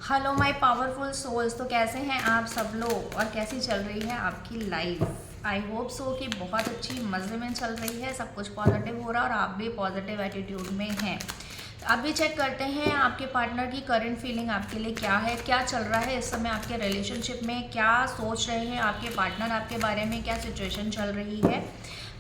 Hello my powerful souls. तो कैसे हैं आप सब लोग और कैसी चल रही है आपकी लाइफ। आई होप सो कि बहुत अच्छी मज़े में चल रही है, सब कुछ पॉजिटिव हो रहा है और आप भी पॉजिटिव एटीट्यूड में हैं। अभी चेक करते हैं आपके पार्टनर की करंट फीलिंग आपके लिए क्या है, क्या चल रहा है इस समय आपके रिलेशनशिप में, क्या सोच रहे हैं आपके पार्टनर आपके बारे में, क्या सिचुएशन चल रही है।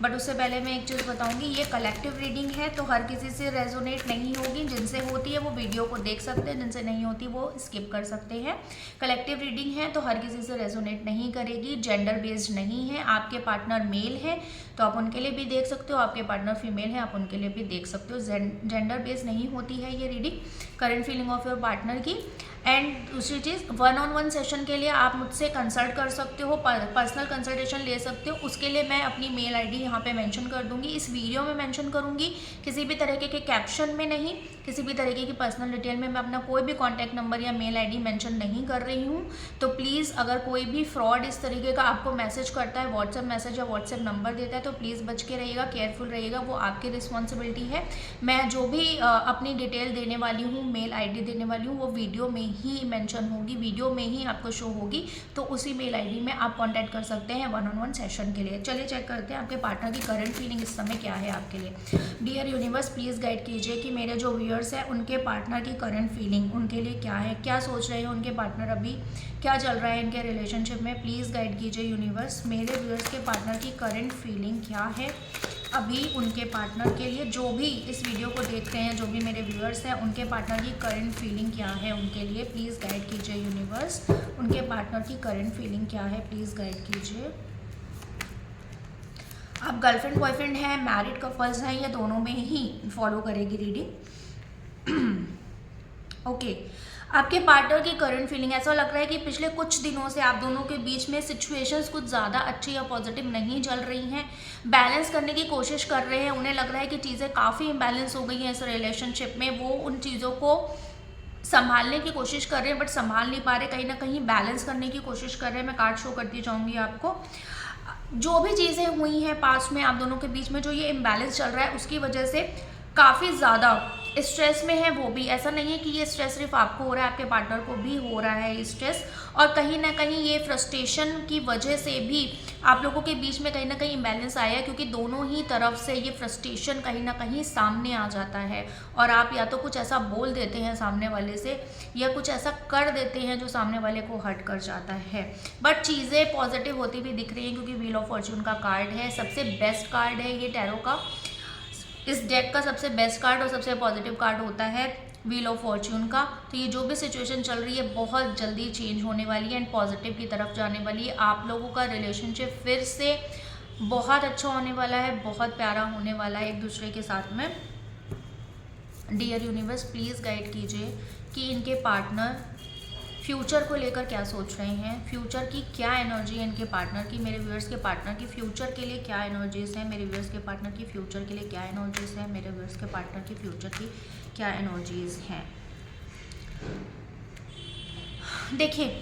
बट उससे पहले मैं एक चीज़ बताऊंगी, ये कलेक्टिव रीडिंग है तो हर किसी से रेजोनेट नहीं होगी। जिनसे होती है वो वीडियो को देख सकते हैं, जिनसे नहीं होती वो स्किप कर सकते हैं। कलेक्टिव रीडिंग है तो हर किसी से रेजोनेट नहीं करेगी, जेंडर बेस्ड नहीं है। आपके पार्टनर मेल है तो आप उनके लिए भी देख सकते हो, आपके पार्टनर फीमेल है आप उनके लिए भी देख सकते हो। जेंडर बेस्ड नहीं होती है ये reading, current feeling of your partner की। एंड दूसरी चीज़, 1-on-1 सेशन के लिए आप मुझसे कंसल्ट कर सकते हो, पर्सनल कंसल्टेशन ले सकते हो। उसके लिए मैं अपनी मेल आईडी यहाँ पे मेंशन कर दूंगी, इस वीडियो में मेंशन करूंगी। किसी भी तरीके के कैप्शन में नहीं, किसी भी तरीके की पर्सनल डिटेल में मैं अपना कोई भी कॉन्टैक्ट नंबर या मेल आईडी मेंशन नहीं कर रही हूँ। तो प्लीज़ अगर कोई भी फ्रॉड इस तरीके का आपको मैसेज करता है, व्हाट्सएप मैसेज या व्हाट्सएप नंबर देता है, तो प्लीज़ बच के रहिएगा, केयरफुल रहिएगा, वो आपकी रिस्पॉन्सिबिलिटी है। मैं जो भी अपनी डिटेल देने वाली हूँ, मेल आईडी देने वाली हूँ, वो वीडियो में ही मेंशन होगी, वीडियो में ही आपको शो होगी। तो उसी मेल आईडी में आप कांटेक्ट कर सकते हैं 1-on-1 सेशन के लिए। चलिए चेक करते हैं आपके पार्टनर की करंट फीलिंग इस समय क्या है आपके लिए। डियर यूनिवर्स, प्लीज़ गाइड कीजिए कि मेरे जो व्यूअर्स हैं उनके पार्टनर की करंट फीलिंग उनके लिए क्या है, क्या सोच रहे हैं उनके पार्टनर, अभी क्या चल रहा है इनके रिलेशनशिप में। प्लीज़ गाइड कीजिए यूनिवर्स, मेरे व्यूअर्स के पार्टनर की करंट फीलिंग क्या है अभी उनके पार्टनर के लिए। जो भी इस वीडियो को देखते हैं, जो भी मेरे व्यूअर्स हैं, उनके पार्टनर की करंट फीलिंग क्या है उनके लिए। प्लीज़ गाइड कीजिए यूनिवर्स, उनके पार्टनर की करंट फीलिंग क्या है, प्लीज़ गाइड कीजिए। आप गर्लफ्रेंड बॉयफ्रेंड हैं, मैरिड कपल्स हैं, या दोनों में ही फॉलो करेगी रीडिंग। ओके आपके पार्टनर की करंट फीलिंग, ऐसा लग रहा है कि पिछले कुछ दिनों से आप दोनों के बीच में सिचुएशंस कुछ ज़्यादा अच्छी या पॉजिटिव नहीं चल रही हैं। बैलेंस करने की कोशिश कर रहे हैं, उन्हें लग रहा है कि चीज़ें काफ़ी इम्बैलेंस हो गई हैं इस रिलेशनशिप में। वो उन चीज़ों को संभालने की कोशिश कर रहे हैं बट संभाल नहीं पा रहे, कहीं ना कहीं बैलेंस करने की कोशिश कर रहे हैं। मैं कार्ड शो करती जाऊँगी आपको। जो भी चीज़ें हुई हैं पास्ट में आप दोनों के बीच में, जो ये इम्बैलेंस चल रहा है उसकी वजह से काफ़ी ज़्यादा स्ट्रेस में है वो भी। ऐसा नहीं है कि ये स्ट्रेस सिर्फ आपको हो रहा है, आपके पार्टनर को भी हो रहा है ये स्ट्रेस। और कहीं ना कहीं ये फ्रस्ट्रेशन की वजह से भी आप लोगों के बीच में कहीं ना कहीं इम्बैलेंस आया है, क्योंकि दोनों ही तरफ से ये फ्रस्ट्रेशन कहीं ना कहीं सामने आ जाता है। और आप या तो कुछ ऐसा बोल देते हैं सामने वाले से, या कुछ ऐसा कर देते हैं जो सामने वाले को हर्ट कर जाता है। बट चीज़ें पॉजिटिव होती हुई दिख रही हैं, क्योंकि व्हील ऑफ फॉर्च्यून का कार्ड है, सबसे बेस्ट कार्ड है ये टैरो का। इस डेक का सबसे बेस्ट कार्ड और सबसे पॉजिटिव कार्ड होता है व्हील ऑफ फॉर्च्यून का। तो ये जो भी सिचुएशन चल रही है बहुत जल्दी चेंज होने वाली है एंड पॉजिटिव की तरफ जाने वाली है। आप लोगों का रिलेशनशिप फिर से बहुत अच्छा होने वाला है, बहुत प्यारा होने वाला है एक दूसरे के साथ में। डियर यूनिवर्स, प्लीज़ गाइड कीजिए कि इनके पार्टनर फ्यूचर को लेकर क्या सोच रहे हैं, फ्यूचर की क्या एनर्जी है इनके पार्टनर की। मेरे व्यूअर्स के पार्टनर की फ्यूचर के लिए क्या एनर्जीज हैं, मेरे व्यूअर्स के पार्टनर की फ्यूचर के लिए क्या एनर्जीज हैं, मेरे व्यूअर्स के पार्टनर की फ्यूचर की क्या एनर्जीज हैं। देखिए,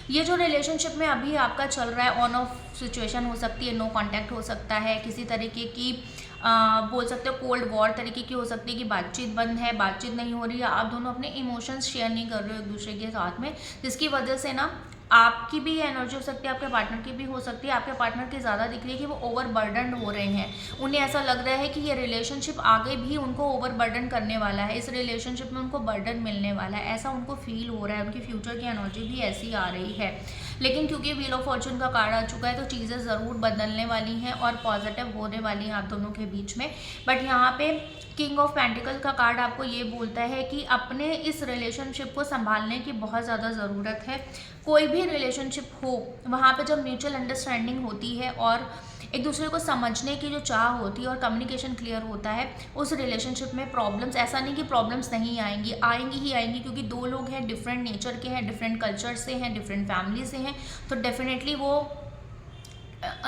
ये जो रिलेशनशिप में अभी आपका चल रहा है, ऑन ऑफ सिचुएशन हो सकती है, नो कांटेक्ट हो सकता है, किसी तरीके की बोल सकते हो कोल्ड वॉर तरीके की हो सकती है कि बातचीत बंद है, बातचीत नहीं हो रही है, आप दोनों अपने इमोशंस शेयर नहीं कर रहे हो एक दूसरे के साथ में, जिसकी वजह से ना आपकी भी एनर्जी हो सकती है, आपके पार्टनर की भी हो सकती है। आपके पार्टनर की ज़्यादा दिख रही है कि वो ओवरबर्डन हो रहे हैं। उन्हें ऐसा लग रहा है कि ये रिलेशनशिप आगे भी उनको ओवरबर्डन करने वाला है, इस रिलेशनशिप में उनको बर्डन मिलने वाला है, ऐसा उनको फील हो रहा है। उनकी फ्यूचर की एनर्जी भी ऐसी आ रही है। लेकिन क्योंकि व्हील ऑफ फॉर्च्यून का कार्ड आ चुका है तो चीज़ें ज़रूर बदलने वाली हैं और पॉजिटिव होने वाली हैं आप दोनों के बीच में। बट यहाँ पे किंग ऑफ पेंटिकल का कार्ड आपको ये बोलता है कि अपने इस रिलेशनशिप को संभालने की बहुत ज़्यादा ज़रूरत है। कोई भी रिलेशनशिप हो, वहाँ पे जब म्यूचुअल अंडरस्टैंडिंग होती है और एक दूसरे को समझने की जो चाह होती है और कम्युनिकेशन क्लियर होता है, उस रिलेशनशिप में प्रॉब्लम्स, ऐसा नहीं कि प्रॉब्लम्स नहीं आएंगी, आएंगी ही आएंगी, क्योंकि दो लोग हैं, डिफरेंट नेचर के हैं, डिफरेंट कल्चर से हैं, डिफरेंट फैमिली से हैं, तो डेफिनेटली वो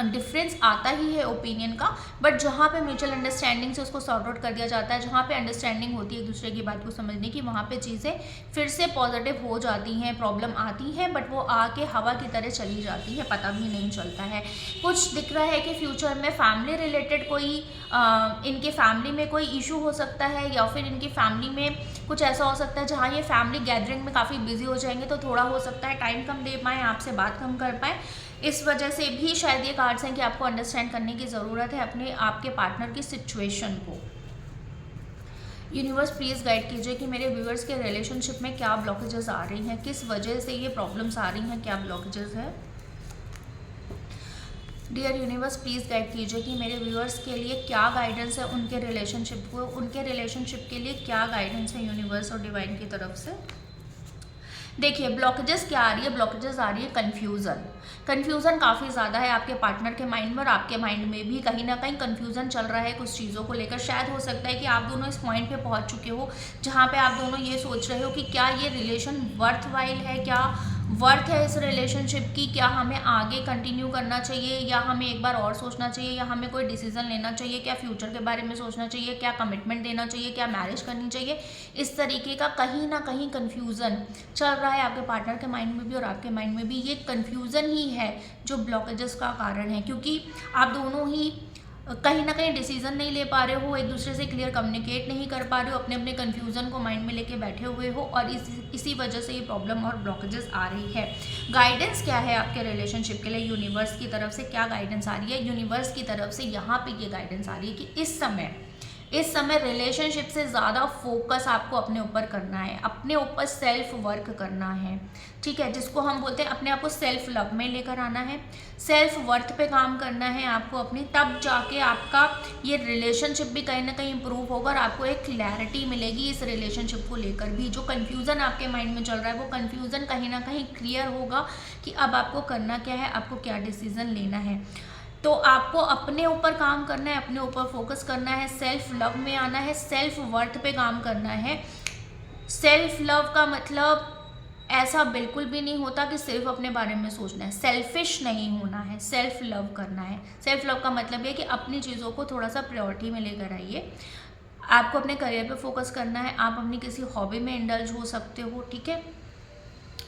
डिफरेंस आता ही है ओपिनियन का। बट जहाँ पे म्यूचुअल अंडरस्टैंडिंग से उसको सॉर्ट आउट कर दिया जाता है, जहाँ पे अंडरस्टैंडिंग होती है एक दूसरे की बात को समझने की, वहाँ पे चीज़ें फिर से पॉजिटिव हो जाती हैं। प्रॉब्लम आती है बट वो आके हवा की तरह चली जाती है, पता भी नहीं चलता है। कुछ दिख रहा है कि फ्यूचर में फैमिली रिलेटेड कोई इनके फैमिली में कोई इशू हो सकता है, या फिर इनकी फैमिली में कुछ ऐसा हो सकता है जहाँ ये फैमिली गैदरिंग में काफ़ी बिजी हो जाएंगे, तो थोड़ा हो सकता है टाइम कम दे पाएँ, आपसे बात कम कर पाएँ। इस वजह से भी शायद ये कार्ड्स हैं कि आपको अंडरस्टैंड करने की ज़रूरत है अपने आपके पार्टनर की सिचुएशन को। यूनिवर्स प्लीज़ गाइड कीजिए कि मेरे व्यूअर्स के रिलेशनशिप में क्या ब्लॉकेजेस आ रही हैं, किस वजह से ये प्रॉब्लम्स आ रही हैं, क्या ब्लॉकेजेस है। डियर यूनिवर्स प्लीज़ गाइड कीजिए कि मेरे व्यूअर्स के लिए क्या गाइडेंस है, उनके रिलेशनशिप के लिए क्या गाइडेंस है यूनिवर्स और डिवाइन की तरफ से। देखिए ब्लॉकेजेस क्या आ रही है, ब्लॉकेजेस आ रही है कन्फ्यूज़न काफ़ी ज़्यादा है आपके पार्टनर के माइंड में, और आपके माइंड में भी कहीं ना कहीं कन्फ्यूज़न चल रहा है कुछ चीज़ों को लेकर। शायद हो सकता है कि आप दोनों इस पॉइंट पे पहुंच चुके हो जहां पे आप दोनों ये सोच रहे हो कि क्या ये रिलेशन वर्थ वाइल है, क्या वर्थ है इस रिलेशनशिप की, क्या हमें आगे कंटिन्यू करना चाहिए या हमें एक बार और सोचना चाहिए, या हमें कोई डिसीजन लेना चाहिए, क्या फ्यूचर के बारे में सोचना चाहिए, क्या कमिटमेंट देना चाहिए, क्या मैरिज करनी चाहिए। इस तरीके का कहीं ना कहीं कन्फ्यूज़न चल रहा है आपके पार्टनर के माइंड में भी और आपके माइंड में भी। ये कन्फ्यूज़न ही है जो ब्लॉकेजेस का कारण है, क्योंकि आप दोनों ही कहीं ना कहीं डिसीजन नहीं ले पा रहे हो, एक दूसरे से क्लियर कम्युनिकेट नहीं कर पा रहे हो, अपने अपने कन्फ्यूज़न को माइंड में लेके बैठे हुए हो, और इसी वजह से ये प्रॉब्लम और ब्लॉकेजेस आ रही है। गाइडेंस क्या है आपके रिलेशनशिप के लिए, यूनिवर्स की तरफ से क्या गाइडेंस आ रही है। यूनिवर्स की तरफ से यहाँ पे ये गाइडेंस आ रही है कि इस समय रिलेशनशिप से ज़्यादा फोकस आपको अपने ऊपर करना है, अपने ऊपर सेल्फ वर्क करना है, ठीक है, जिसको हम बोलते हैं अपने आप को सेल्फ लव में लेकर आना है, सेल्फ वर्थ पे काम करना है आपको अपनी, तब जाके आपका ये रिलेशनशिप भी कहीं ना कहीं इंप्रूव होगा और आपको एक क्लैरिटी मिलेगी इस रिलेशनशिप को लेकर भी। जो कन्फ्यूज़न आपके माइंड में चल रहा है वो कन्फ्यूज़न कहीं ना कहीं क्लियर होगा कि अब आपको करना क्या है, आपको क्या डिसीज़न लेना है। तो आपको अपने ऊपर काम करना है, अपने ऊपर फोकस करना है, सेल्फ लव में आना है, सेल्फ वर्थ पे काम करना है। सेल्फ लव का मतलब ऐसा बिल्कुल भी नहीं होता कि सिर्फ अपने बारे में सोचना है, सेल्फिश नहीं होना है, सेल्फ लव करना है। सेल्फ लव का मतलब है कि अपनी चीज़ों को थोड़ा सा प्रायोरिटी में लेकर आइए। आपको अपने करियर पे फोकस करना है, आप अपनी किसी हॉबी में इंडल्ज हो सकते हो, ठीक है,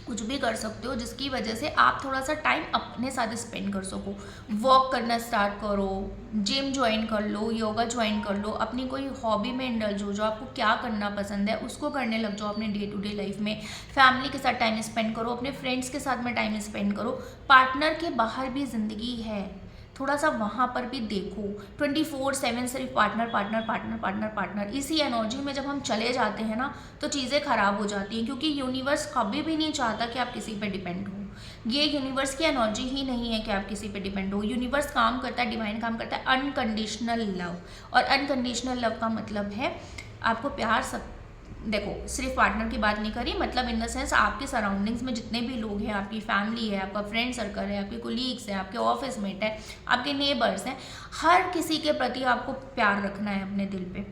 कुछ भी कर सकते हो जिसकी वजह से आप थोड़ा सा टाइम अपने साथ स्पेंड कर सको। वॉक करना स्टार्ट करो, जिम ज्वाइन कर लो, योगा ज्वाइन कर लो, अपनी कोई हॉबी में इंडल्ज हो, जो आपको क्या करना पसंद है उसको करने लग जाओ अपने डे टू डे लाइफ में। फैमिली के साथ टाइम स्पेंड करो, अपने फ्रेंड्स के साथ में टाइम स्पेंड करो। पार्टनर के बाहर भी ज़िंदगी है, थोड़ा सा वहाँ पर भी देखो। 24/7 सिर्फ partner partner partner partner partner, इसी एनर्जी में जब हम चले जाते हैं ना तो चीज़ें ख़राब हो जाती हैं, क्योंकि यूनिवर्स कभी भी नहीं चाहता कि आप किसी पे डिपेंड हो। ये यूनिवर्स की एनर्जी ही नहीं है कि आप किसी पे डिपेंड हो। यूनिवर्स काम करता है, डिवाइन काम करता है अनकंडीशनल लव, और अनकंडीशनल लव का मतलब है आपको प्यार सब। देखो सिर्फ पार्टनर की बात नहीं करी, मतलब इन द सेंस आपके सराउंडिंग्स में जितने भी लोग हैं, आपकी फैमिली है, आपका फ्रेंड सर्कल है, आपके कोलीग्स हैं, आपके ऑफिस मेट है, आपके नेबर्स हैं, हर किसी के प्रति आपको प्यार रखना है अपने दिल पे।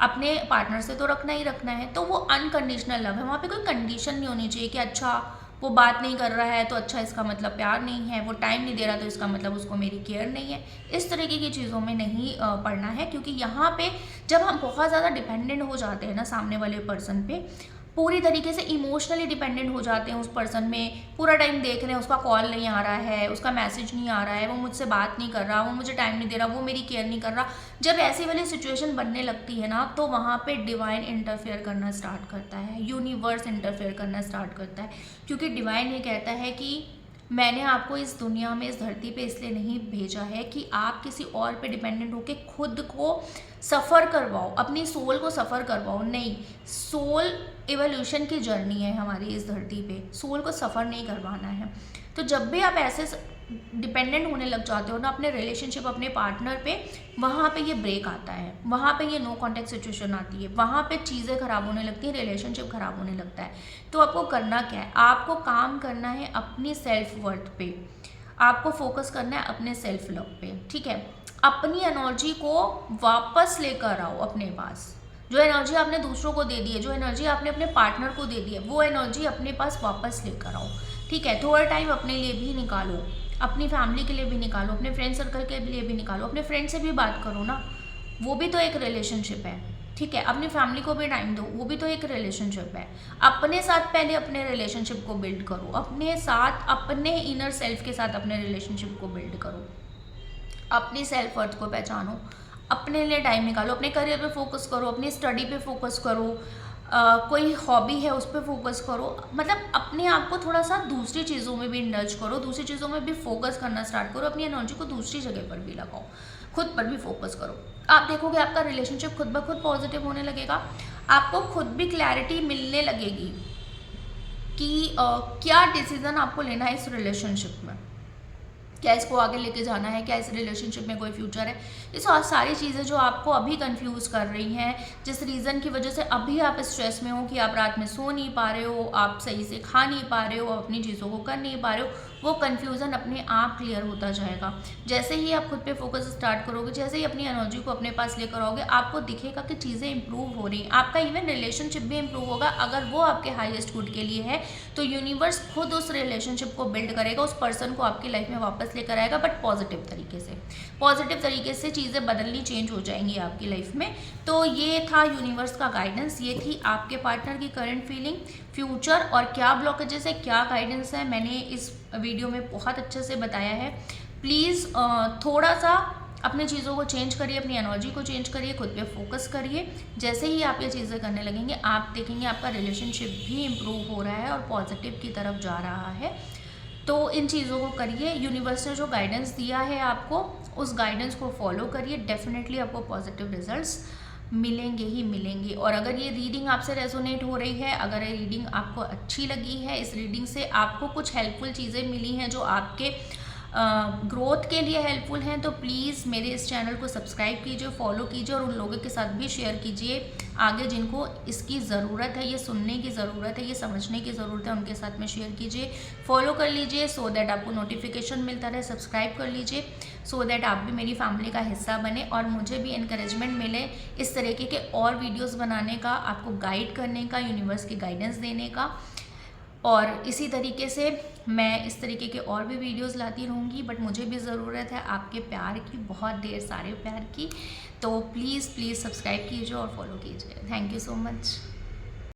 अपने पार्टनर से तो रखना ही रखना है, तो वो अनकंडीशनल लव है। वहाँ पे कोई कंडीशन नहीं होनी चाहिए कि अच्छा वो बात नहीं कर रहा है तो अच्छा इसका मतलब प्यार नहीं है, वो टाइम नहीं दे रहा तो इसका मतलब उसको मेरी केयर नहीं है। इस तरीके की चीज़ों में नहीं पड़ना है, क्योंकि यहाँ पे जब हम बहुत ज़्यादा डिपेंडेंट हो जाते हैं ना सामने वाले पर्सन पे, पूरी तरीके से इमोशनली डिपेंडेंट हो जाते हैं उस पर्सन में, पूरा टाइम देख रहे हैं उसका कॉल नहीं आ रहा है, उसका मैसेज नहीं आ रहा है, वो मुझसे बात नहीं कर रहा, वो मुझे टाइम नहीं दे रहा, वो मेरी केयर नहीं कर रहा। जब ऐसी वाली सिचुएशन बनने लगती है ना तो वहाँ पे डिवाइन इंटरफेयर करना स्टार्ट करता है, यूनिवर्स इंटरफेयर करना स्टार्ट करता है, क्योंकि डिवाइन ये कहता है कि मैंने आपको इस दुनिया में, इस धरती पे इसलिए नहीं भेजा है कि आप किसी और पे डिपेंडेंट होके खुद को सफ़र करवाओ, अपनी सोल को सफ़र करवाओ। नहीं, सोल इवोल्यूशन की जर्नी है हमारी इस धरती पे, सोल को सफ़र नहीं करवाना है। तो जब भी आप ऐसे डिपेंडेंट होने लग जाते हो ना अपने रिलेशनशिप, अपने पार्टनर पे, वहाँ पे ये ब्रेक आता है, वहाँ पे ये नो कॉन्टेक्ट सिचुएशन आती है, वहाँ पे चीज़ें ख़राब होने लगती हैं, रिलेशनशिप ख़राब होने लगता है। तो आपको करना क्या है, आपको काम करना है अपनी सेल्फ वर्थ पे, आपको फोकस करना है अपने सेल्फ लव पे, ठीक है। अपनी एनर्जी को वापस लेकर आओ अपने पास। जो एनर्जी आपने दूसरों को दे दी है, जो एनर्जी आपने अपने पार्टनर को दे दी है, वो एनर्जी अपने पास वापस लेकर आओ, ठीक है। थोड़ा टाइम अपने लिए भी निकालो, अपनी फैमिली के लिए भी निकालो, अपने फ्रेंड सर्कल के लिए भी निकालो, अपने फ्रेंड से भी बात करो ना, वो भी तो एक रिलेशनशिप है, ठीक है। अपनी फैमिली को भी टाइम दो, वो भी तो एक रिलेशनशिप है। अपने साथ पहले अपने रिलेशनशिप को बिल्ड करो, अपने साथ, अपने इनर सेल्फ के साथ अपने रिलेशनशिप को बिल्ड करो, अपनी सेल्फ वर्थ को पहचानो, अपने लिए टाइम निकालो, अपने करियर पे फोकस करो, अपनी स्टडी पे फोकस करो, कोई हॉबी है उस पर फोकस करो, मतलब अपने आप को थोड़ा सा दूसरी चीज़ों में भी इंडल्ज करो, दूसरी चीज़ों में भी फोकस करना स्टार्ट करो, अपनी एनर्जी को दूसरी जगह पर भी लगाओ, खुद पर भी फोकस करो। आप देखोगे आपका रिलेशनशिप खुद ब खुद पॉजिटिव होने लगेगा, आपको खुद भी क्लैरिटी मिलने लगेगी कि क्या डिसीजन आपको लेना है इस रिलेशनशिप में, क्या इसको आगे लेके जाना है, क्या इस रिलेशनशिप में कोई फ्यूचर है। ये सारी चीज़ें जो आपको अभी कंफ्यूज कर रही हैं, जिस रीज़न की वजह से अभी आप स्ट्रेस में हो कि आप रात में सो नहीं पा रहे हो, आप सही से खा नहीं पा रहे हो, अपनी चीज़ों को कर नहीं पा रहे हो, वो कन्फ्यूज़न अपने आप क्लियर होता जाएगा। जैसे ही आप खुद पे फोकस स्टार्ट करोगे, जैसे ही अपनी एनर्जी को अपने पास लेकर आओगे, आपको दिखेगा कि चीज़ें इंप्रूव हो रही हैं, आपका इवन रिलेशनशिप भी इंप्रूव होगा। अगर वो आपके हाईएस्ट गुड के लिए है तो यूनिवर्स खुद उस रिलेशनशिप को बिल्ड करेगा, उस पर्सन को आपकी लाइफ में वापस लेकर आएगा, बट पॉजिटिव तरीके से चीज़ें बदलनी, चेंज हो जाएंगी आपकी लाइफ में। तो ये था यूनिवर्स का गाइडेंस, ये थी आपके पार्टनर की करंट फीलिंग, फ्यूचर और क्या ब्लॉकेजेस है, क्या गाइडेंस है, मैंने इस वीडियो में बहुत अच्छे से बताया है। प्लीज़ थोड़ा सा अपनी चीज़ों को चेंज करिए, अपनी एनर्जी को चेंज करिए, खुद पे फोकस करिए। जैसे ही आप ये चीज़ें करने लगेंगे, आप देखेंगे आपका रिलेशनशिप भी इम्प्रूव हो रहा है और पॉजिटिव की तरफ जा रहा है। तो इन चीज़ों को करिए, यूनिवर्स ने जो गाइडेंस दिया है आपको, उस गाइडेंस को फॉलो करिए, डेफिनेटली आपको पॉजिटिव रिजल्ट्स मिलेंगे ही मिलेंगे। और अगर ये रीडिंग आपसे रेजोनेट हो रही है, अगर ये रीडिंग आपको अच्छी लगी है, इस रीडिंग से आपको कुछ हेल्पफुल चीज़ें मिली हैं जो आपके ग्रोथ के लिए हेल्पफुल हैं, तो प्लीज़ मेरे इस चैनल को सब्सक्राइब कीजिए, फॉलो कीजिए और उन लोगों के साथ भी शेयर कीजिए आगे जिनको इसकी ज़रूरत है, ये सुनने की ज़रूरत है, ये समझने की ज़रूरत है, उनके साथ में शेयर कीजिए, फॉलो कर लीजिए सो दैट आपको नोटिफिकेशन मिलता रहे, सब्सक्राइब कर लीजिए सो दैट आप भी मेरी फैमिली का हिस्सा बने और मुझे भी इनकरेजमेंट मिले इस तरीके के और वीडियोज़ बनाने का, आपको गाइड करने का, यूनिवर्स की गाइडेंस देने का। और इसी तरीके से मैं इस तरीके के और भी वीडियोस लाती रहूँगी, बट मुझे भी ज़रूरत है आपके प्यार की, बहुत ढेर सारे प्यार की। तो प्लीज़ सब्सक्राइब कीजिए और फॉलो कीजिए। Thank you so much.